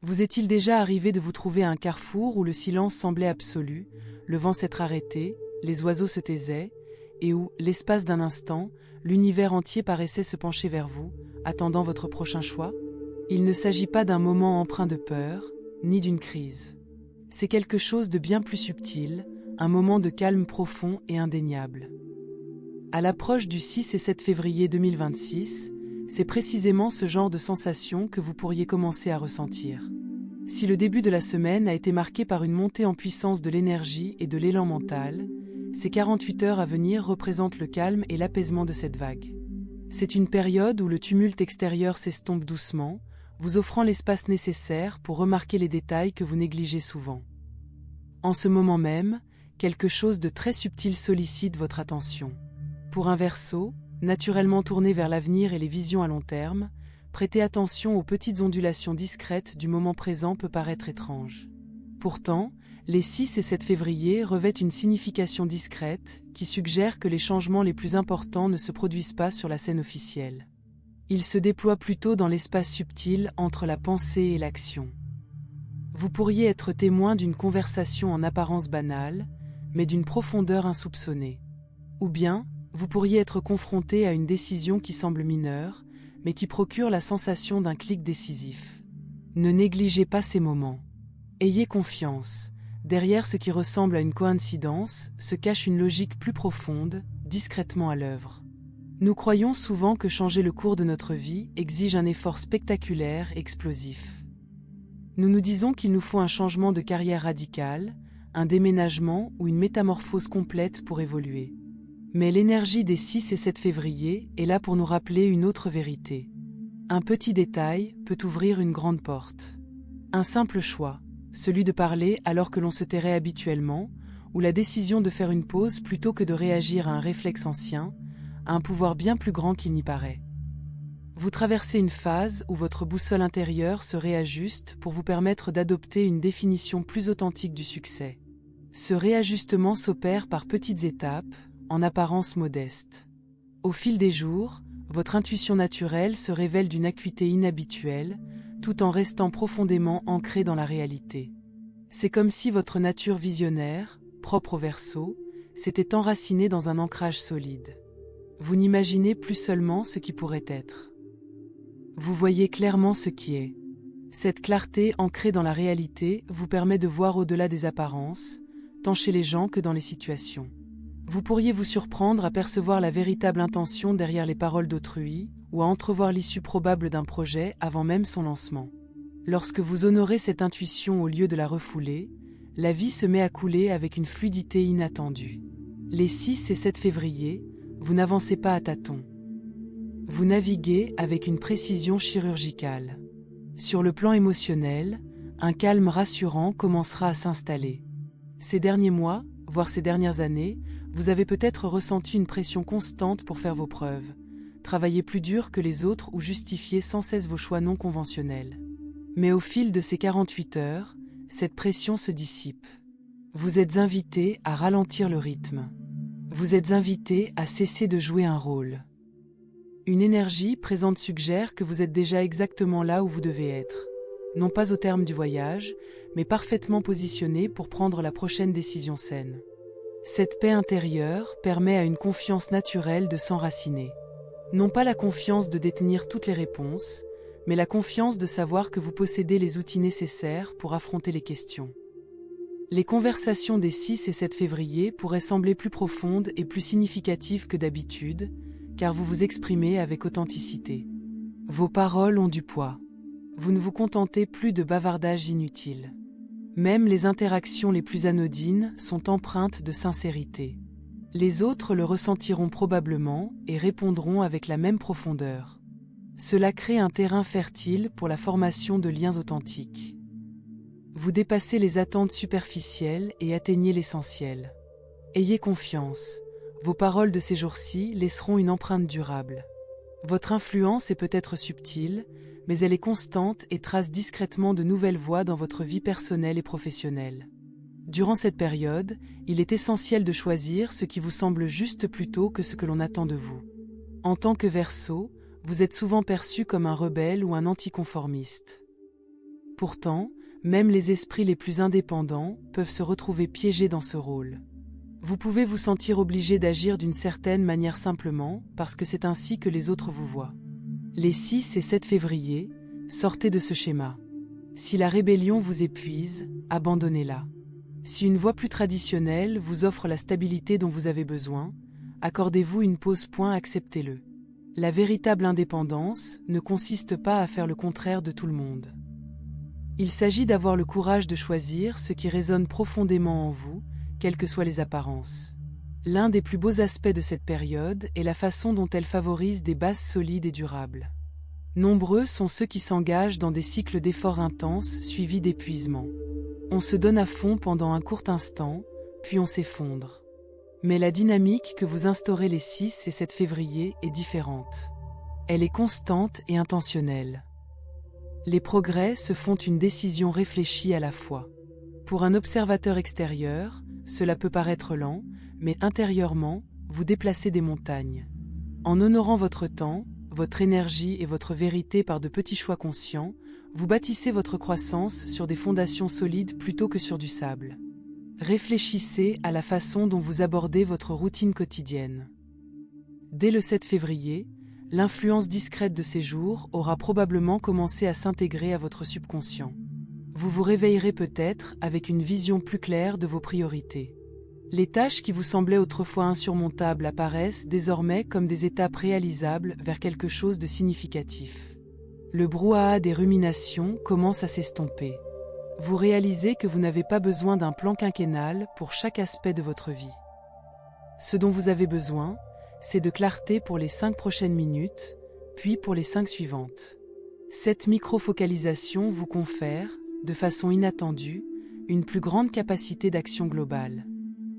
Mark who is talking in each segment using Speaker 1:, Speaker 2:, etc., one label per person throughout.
Speaker 1: Vous est-il déjà arrivé de vous trouver à un carrefour où le silence semblait absolu, le vent s'être arrêté, les oiseaux se taisaient, et où, l'espace d'un instant, l'univers entier paraissait se pencher vers vous, attendant votre prochain choix? Il ne s'agit pas d'un moment empreint de peur, ni d'une crise. C'est quelque chose de bien plus subtil, un moment de calme profond et indéniable. À l'approche du 6 et 7 février 2026, c'est précisément ce genre de sensation que vous pourriez commencer à ressentir. Si le début de la semaine a été marqué par une montée en puissance de l'énergie et de l'élan mental, ces 48 heures à venir représentent le calme et l'apaisement de cette vague. C'est une période où le tumulte extérieur s'estompe doucement, vous offrant l'espace nécessaire pour remarquer les détails que vous négligez souvent. En ce moment même, quelque chose de très subtil sollicite votre attention. Pour un Verseau, naturellement tourné vers l'avenir et les visions à long terme, prêter attention aux petites ondulations discrètes du moment présent peut paraître étrange. Pourtant, les 6 et 7 février revêtent une signification discrète qui suggère que les changements les plus importants ne se produisent pas sur la scène officielle. Ils se déploient plutôt dans l'espace subtil entre la pensée et l'action. Vous pourriez être témoin d'une conversation en apparence banale, mais d'une profondeur insoupçonnée. Ou bien, vous pourriez être confronté à une décision qui semble mineure, mais qui procure la sensation d'un clic décisif. Ne négligez pas ces moments. Ayez confiance, derrière ce qui ressemble à une coïncidence se cache une logique plus profonde, discrètement à l'œuvre. Nous croyons souvent que changer le cours de notre vie exige un effort spectaculaire, explosif. Nous nous disons qu'il nous faut un changement de carrière radical, un déménagement ou une métamorphose complète pour évoluer. Mais l'énergie des 6 et 7 février est là pour nous rappeler une autre vérité. Un petit détail peut ouvrir une grande porte. Un simple choix, celui de parler alors que l'on se tairait habituellement, ou la décision de faire une pause plutôt que de réagir à un réflexe ancien, a un pouvoir bien plus grand qu'il n'y paraît. Vous traversez une phase où votre boussole intérieure se réajuste pour vous permettre d'adopter une définition plus authentique du succès. Ce réajustement s'opère par petites étapes, en apparence modeste. Au fil des jours, votre intuition naturelle se révèle d'une acuité inhabituelle, tout en restant profondément ancrée dans la réalité. C'est comme si votre nature visionnaire, propre au Verseau, s'était enracinée dans un ancrage solide. Vous n'imaginez plus seulement ce qui pourrait être. Vous voyez clairement ce qui est. Cette clarté ancrée dans la réalité vous permet de voir au-delà des apparences, tant chez les gens que dans les situations. Vous pourriez vous surprendre à percevoir la véritable intention derrière les paroles d'autrui, ou à entrevoir l'issue probable d'un projet avant même son lancement. Lorsque vous honorez cette intuition au lieu de la refouler, la vie se met à couler avec une fluidité inattendue. Les 6 et 7 février, vous n'avancez pas à tâtons. Vous naviguez avec une précision chirurgicale. Sur le plan émotionnel, un calme rassurant commencera à s'installer. Ces derniers mois, voire ces dernières années, vous avez peut-être ressenti une pression constante pour faire vos preuves, travailler plus dur que les autres ou justifier sans cesse vos choix non conventionnels. Mais au fil de ces 48 heures, cette pression se dissipe. Vous êtes invité à ralentir le rythme. Vous êtes invité à cesser de jouer un rôle. Une énergie présente suggère que vous êtes déjà exactement là où vous devez être, non pas au terme du voyage, mais parfaitement positionné pour prendre la prochaine décision saine. Cette paix intérieure permet à une confiance naturelle de s'enraciner. Non pas la confiance de détenir toutes les réponses, mais la confiance de savoir que vous possédez les outils nécessaires pour affronter les questions. Les conversations des 6 et 7 février pourraient sembler plus profondes et plus significatives que d'habitude, car vous vous exprimez avec authenticité. Vos paroles ont du poids. Vous ne vous contentez plus de bavardages inutiles. Même les interactions les plus anodines sont empreintes de sincérité. Les autres le ressentiront probablement et répondront avec la même profondeur. Cela crée un terrain fertile pour la formation de liens authentiques. Vous dépassez les attentes superficielles et atteignez l'essentiel. Ayez confiance, vos paroles de ces jours-ci laisseront une empreinte durable. Votre influence est peut-être subtile, mais elle est constante et trace discrètement de nouvelles voies dans votre vie personnelle et professionnelle. Durant cette période, il est essentiel de choisir ce qui vous semble juste plutôt que ce que l'on attend de vous. En tant que Verseau, vous êtes souvent perçu comme un rebelle ou un anticonformiste. Pourtant, même les esprits les plus indépendants peuvent se retrouver piégés dans ce rôle. Vous pouvez vous sentir obligé d'agir d'une certaine manière simplement parce que c'est ainsi que les autres vous voient. Les 6 et 7 février, sortez de ce schéma. Si la rébellion vous épuise, abandonnez-la. Si une voie plus traditionnelle vous offre la stabilité dont vous avez besoin, accordez-vous une pause. Acceptez-le. La véritable indépendance ne consiste pas à faire le contraire de tout le monde. Il s'agit d'avoir le courage de choisir ce qui résonne profondément en vous, quelles que soient les apparences. L'un des plus beaux aspects de cette période est la façon dont elle favorise des bases solides et durables. Nombreux sont ceux qui s'engagent dans des cycles d'efforts intenses suivis d'épuisement. On se donne à fond pendant un court instant, puis on s'effondre. Mais la dynamique que vous instaurez les 6 et 7 février est différente. Elle est constante et intentionnelle. Les progrès se font une décision réfléchie à la fois. Pour un observateur extérieur, cela peut paraître lent, mais intérieurement, vous déplacez des montagnes. En honorant votre temps, votre énergie et votre vérité par de petits choix conscients, vous bâtissez votre croissance sur des fondations solides plutôt que sur du sable. Réfléchissez à la façon dont vous abordez votre routine quotidienne. Dès le 7 février, l'influence discrète de ces jours aura probablement commencé à s'intégrer à votre subconscient. Vous vous réveillerez peut-être avec une vision plus claire de vos priorités. Les tâches qui vous semblaient autrefois insurmontables apparaissent désormais comme des étapes réalisables vers quelque chose de significatif. Le brouhaha des ruminations commence à s'estomper. Vous réalisez que vous n'avez pas besoin d'un plan quinquennal pour chaque aspect de votre vie. Ce dont vous avez besoin, c'est de clarté pour les 5 prochaines minutes, puis pour les 5 suivantes. Cette micro-focalisation vous confère, de façon inattendue, une plus grande capacité d'action globale.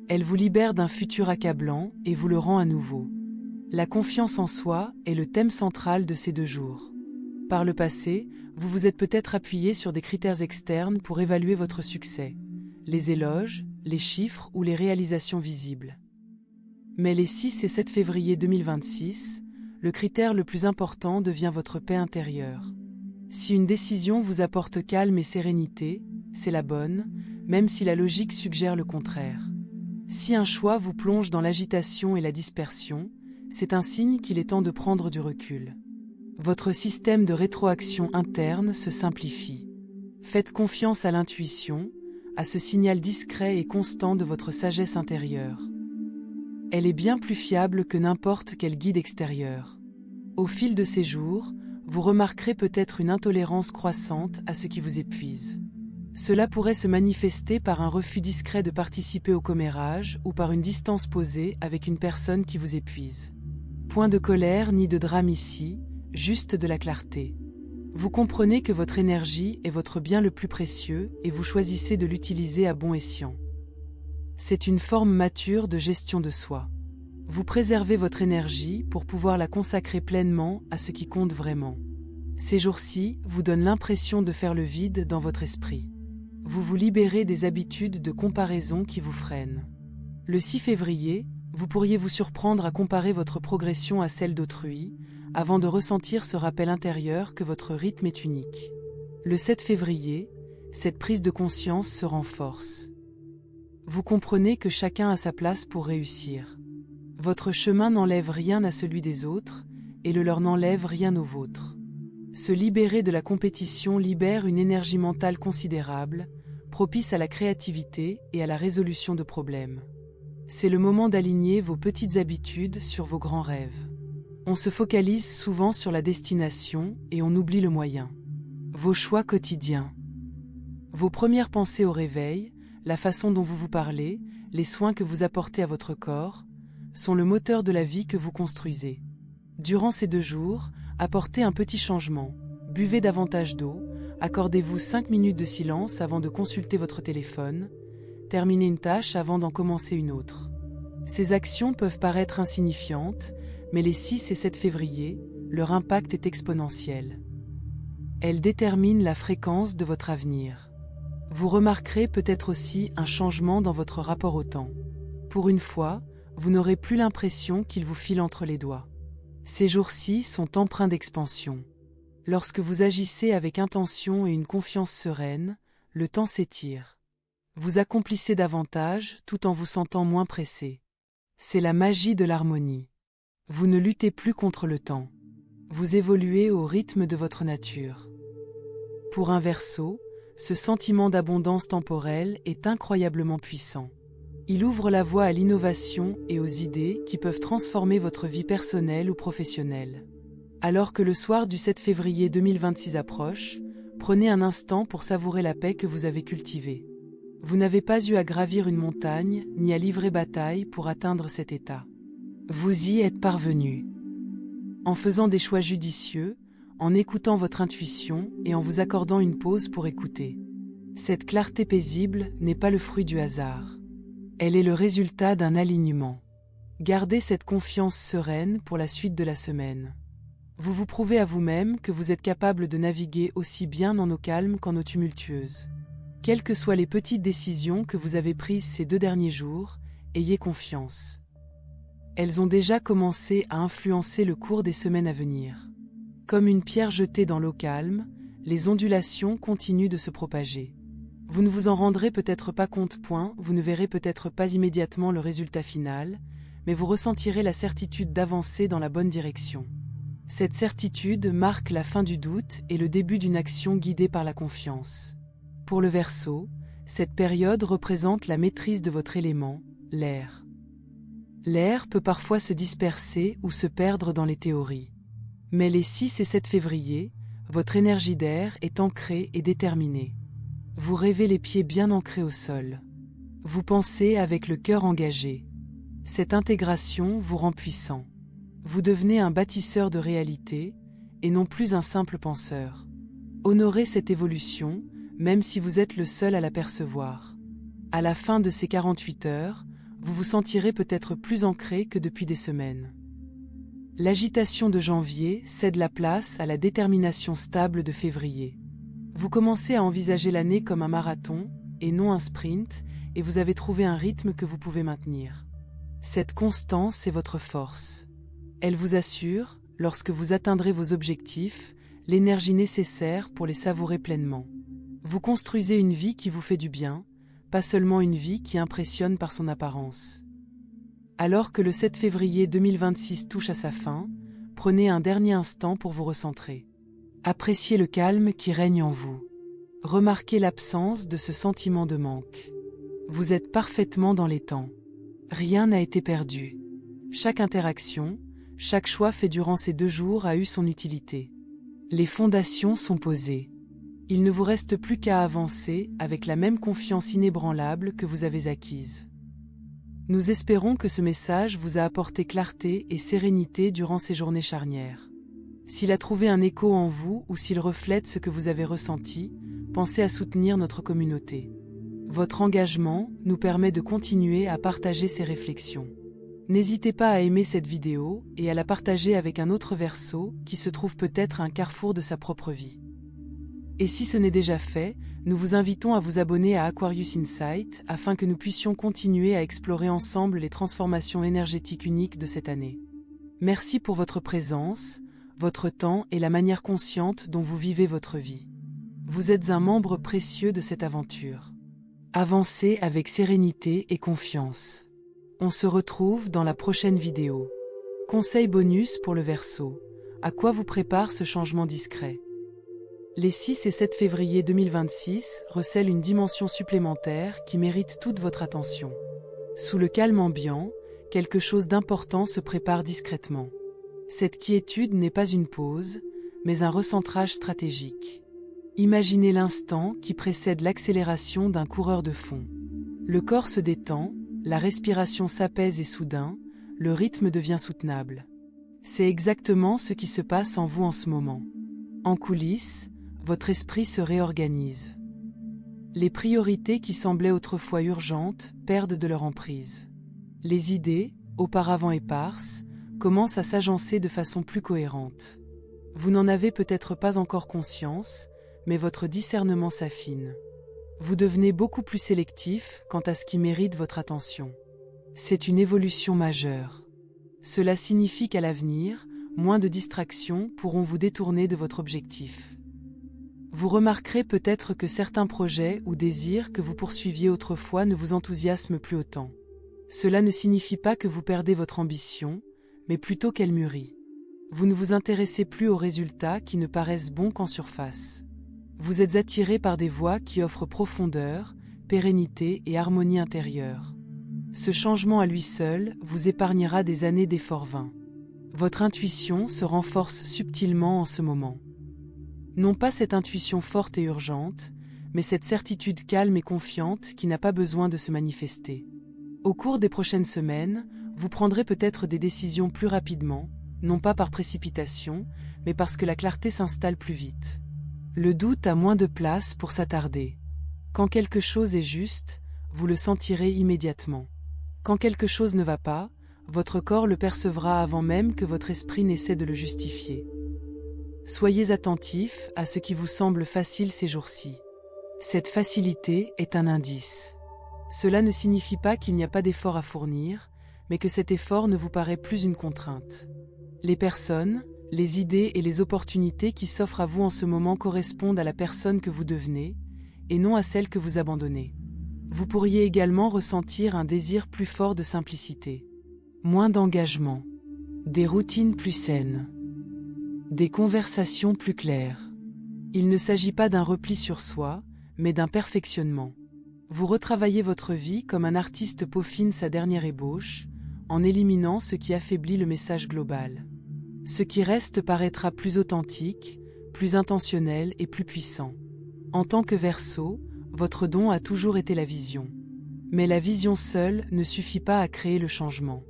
Speaker 1: Elle vous libère d'un futur accablant et vous le rend à nouveau. La confiance en soi est le thème central de ces 2 jours. Par le passé, vous vous êtes peut-être appuyé sur des critères externes pour évaluer votre succès, les éloges, les chiffres ou les réalisations visibles. Mais les 6 et 7 février 2026, le critère le plus important devient votre paix intérieure. Si une décision vous apporte calme et sérénité, c'est la bonne, même si la logique suggère le contraire. Si un choix vous plonge dans l'agitation et la dispersion, c'est un signe qu'il est temps de prendre du recul. Votre système de rétroaction interne se simplifie. Faites confiance à l'intuition, à ce signal discret et constant de votre sagesse intérieure. Elle est bien plus fiable que n'importe quel guide extérieur. Au fil de ces jours, vous remarquerez peut-être une intolérance croissante à ce qui vous épuise. Cela pourrait se manifester par un refus discret de participer au commérage ou par une distance posée avec une personne qui vous épuise. Point de colère ni de drame ici, juste de la clarté. Vous comprenez que votre énergie est votre bien le plus précieux et vous choisissez de l'utiliser à bon escient. C'est une forme mature de gestion de soi. Vous préservez votre énergie pour pouvoir la consacrer pleinement à ce qui compte vraiment. Ces jours-ci vous donnent l'impression de faire le vide dans votre esprit. Vous vous libérez des habitudes de comparaison qui vous freinent. Le 6 février, vous pourriez vous surprendre à comparer votre progression à celle d'autrui, avant de ressentir ce rappel intérieur que votre rythme est unique. Le 7 février, cette prise de conscience se renforce. Vous comprenez que chacun a sa place pour réussir. Votre chemin n'enlève rien à celui des autres, et le leur n'enlève rien au vôtre. Se libérer de la compétition libère une énergie mentale considérable, propice à la créativité et à la résolution de problèmes. C'est le moment d'aligner vos petites habitudes sur vos grands rêves. On se focalise souvent sur la destination et on oublie le moyen. Vos choix quotidiens. Vos premières pensées au réveil, la façon dont vous vous parlez, les soins que vous apportez à votre corps, sont le moteur de la vie que vous construisez. Durant ces 2 jours, apportez un petit changement. Buvez davantage d'eau, accordez-vous 5 minutes de silence avant de consulter votre téléphone, terminez une tâche avant d'en commencer une autre. Ces actions peuvent paraître insignifiantes, mais les 6 et 7 février, leur impact est exponentiel. Elles déterminent la fréquence de votre avenir. Vous remarquerez peut-être aussi un changement dans votre rapport au temps. Pour une fois, vous n'aurez plus l'impression qu'il vous file entre les doigts. Ces jours-ci sont empreints d'expansion. Lorsque vous agissez avec intention et une confiance sereine, le temps s'étire. Vous accomplissez davantage tout en vous sentant moins pressé. C'est la magie de l'harmonie. Vous ne luttez plus contre le temps. Vous évoluez au rythme de votre nature. Pour un Verseau, ce sentiment d'abondance temporelle est incroyablement puissant. Il ouvre la voie à l'innovation et aux idées qui peuvent transformer votre vie personnelle ou professionnelle. Alors que le soir du 7 février 2026 approche, prenez un instant pour savourer la paix que vous avez cultivée. Vous n'avez pas eu à gravir une montagne, ni à livrer bataille pour atteindre cet état. Vous y êtes parvenu. En faisant des choix judicieux, en écoutant votre intuition et en vous accordant une pause pour écouter. Cette clarté paisible n'est pas le fruit du hasard. Elle est le résultat d'un alignement. Gardez cette confiance sereine pour la suite de la semaine. Vous vous prouvez à vous-même que vous êtes capable de naviguer aussi bien en eau calme qu'en eau tumultueuse. Quelles que soient les petites décisions que vous avez prises ces 2 derniers jours, ayez confiance. Elles ont déjà commencé à influencer le cours des semaines à venir. Comme une pierre jetée dans l'eau calme, les ondulations continuent de se propager. Vous ne vous en rendrez peut-être pas compte, vous ne verrez peut-être pas immédiatement le résultat final, mais vous ressentirez la certitude d'avancer dans la bonne direction. Cette certitude marque la fin du doute et le début d'une action guidée par la confiance. Pour le Verseau, cette période représente la maîtrise de votre élément, l'air. L'air peut parfois se disperser ou se perdre dans les théories. Mais les 6 et 7 février, votre énergie d'air est ancrée et déterminée. Vous rêvez les pieds bien ancrés au sol. Vous pensez avec le cœur engagé. Cette intégration vous rend puissant. Vous devenez un bâtisseur de réalité, et non plus un simple penseur. Honorez cette évolution, même si vous êtes le seul à l'apercevoir. À la fin de ces 48 heures, vous vous sentirez peut-être plus ancré que depuis des semaines. L'agitation de janvier cède la place à la détermination stable de février. Vous commencez à envisager l'année comme un marathon, et non un sprint, et vous avez trouvé un rythme que vous pouvez maintenir. Cette constance est votre force. Elle vous assure, lorsque vous atteindrez vos objectifs, l'énergie nécessaire pour les savourer pleinement. Vous construisez une vie qui vous fait du bien, pas seulement une vie qui impressionne par son apparence. Alors que le 7 février 2026 touche à sa fin, prenez un dernier instant pour vous recentrer. Appréciez le calme qui règne en vous. Remarquez l'absence de ce sentiment de manque. Vous êtes parfaitement dans les temps. Rien n'a été perdu. Chaque interaction, chaque choix fait durant ces 2 jours a eu son utilité. Les fondations sont posées. Il ne vous reste plus qu'à avancer avec la même confiance inébranlable que vous avez acquise. Nous espérons que ce message vous a apporté clarté et sérénité durant ces journées charnières. S'il a trouvé un écho en vous ou s'il reflète ce que vous avez ressenti, pensez à soutenir notre communauté. Votre engagement nous permet de continuer à partager ces réflexions. N'hésitez pas à aimer cette vidéo et à la partager avec un autre Verseau qui se trouve peut-être à un carrefour de sa propre vie. Et si ce n'est déjà fait, nous vous invitons à vous abonner à Aquarius Insight afin que nous puissions continuer à explorer ensemble les transformations énergétiques uniques de cette année. Merci pour votre présence, votre temps et la manière consciente dont vous vivez votre vie. Vous êtes un membre précieux de cette aventure. Avancez avec sérénité et confiance. On se retrouve dans la prochaine vidéo. Conseil bonus pour le Verseau. À quoi vous prépare ce changement discret ? Les 6 et 7 février 2026 recèlent une dimension supplémentaire qui mérite toute votre attention. Sous le calme ambiant, quelque chose d'important se prépare discrètement. Cette quiétude n'est pas une pause, mais un recentrage stratégique. Imaginez l'instant qui précède l'accélération d'un coureur de fond. Le corps se détend, la respiration s'apaise et soudain, le rythme devient soutenable. C'est exactement ce qui se passe en vous en ce moment. En coulisses, votre esprit se réorganise. Les priorités qui semblaient autrefois urgentes perdent de leur emprise. Les idées, auparavant éparses, commencent à s'agencer de façon plus cohérente. Vous n'en avez peut-être pas encore conscience, mais votre discernement s'affine. Vous devenez beaucoup plus sélectif quant à ce qui mérite votre attention. C'est une évolution majeure. Cela signifie qu'à l'avenir, moins de distractions pourront vous détourner de votre objectif. Vous remarquerez peut-être que certains projets ou désirs que vous poursuiviez autrefois ne vous enthousiasment plus autant. Cela ne signifie pas que vous perdez votre ambition, mais plutôt qu'elle mûrit. Vous ne vous intéressez plus aux résultats qui ne paraissent bons qu'en surface. Vous êtes attiré par des voies qui offrent profondeur, pérennité et harmonie intérieure. Ce changement à lui seul vous épargnera des années d'efforts vains. Votre intuition se renforce subtilement en ce moment. Non pas cette intuition forte et urgente, mais cette certitude calme et confiante qui n'a pas besoin de se manifester. Au cours des prochaines semaines, vous prendrez peut-être des décisions plus rapidement, non pas par précipitation, mais parce que la clarté s'installe plus vite. Le doute a moins de place pour s'attarder. Quand quelque chose est juste, vous le sentirez immédiatement. Quand quelque chose ne va pas, votre corps le percevra avant même que votre esprit n'essaie de le justifier. Soyez attentif à ce qui vous semble facile ces jours-ci. Cette facilité est un indice. Cela ne signifie pas qu'il n'y a pas d'effort à fournir, mais que cet effort ne vous paraît plus une contrainte. Les personnes, les idées et les opportunités qui s'offrent à vous en ce moment correspondent à la personne que vous devenez, et non à celle que vous abandonnez. Vous pourriez également ressentir un désir plus fort de simplicité. Moins d'engagement. Des routines plus saines. Des conversations plus claires. Il ne s'agit pas d'un repli sur soi, mais d'un perfectionnement. Vous retravaillez votre vie comme un artiste peaufine sa dernière ébauche, en éliminant ce qui affaiblit le message global. Ce qui reste paraîtra plus authentique, plus intentionnel et plus puissant. En tant que Verseau, votre don a toujours été la vision. Mais la vision seule ne suffit pas à créer le changement.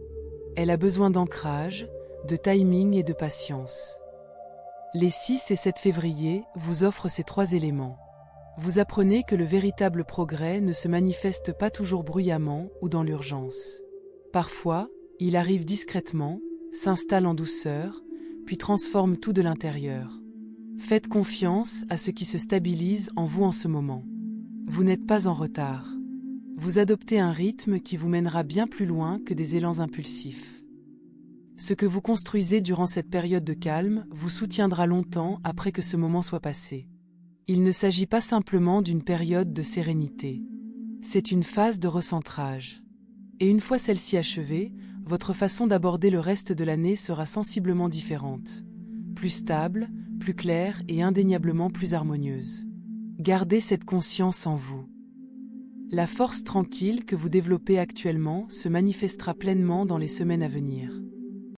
Speaker 1: Elle a besoin d'ancrage, de timing et de patience. Les 6 et 7 février vous offrent ces 3 éléments. Vous apprenez que le véritable progrès ne se manifeste pas toujours bruyamment ou dans l'urgence. Parfois, il arrive discrètement, s'installe en douceur, puis transforme tout de l'intérieur. Faites confiance à ce qui se stabilise en vous en ce moment. Vous n'êtes pas en retard. Vous adoptez un rythme qui vous mènera bien plus loin que des élans impulsifs. Ce que vous construisez durant cette période de calme vous soutiendra longtemps après que ce moment soit passé. Il ne s'agit pas simplement d'une période de sérénité. C'est une phase de recentrage. Et une fois celle-ci achevée, votre façon d'aborder le reste de l'année sera sensiblement différente. Plus stable, plus claire et indéniablement plus harmonieuse. Gardez cette conscience en vous. La force tranquille que vous développez actuellement se manifestera pleinement dans les semaines à venir.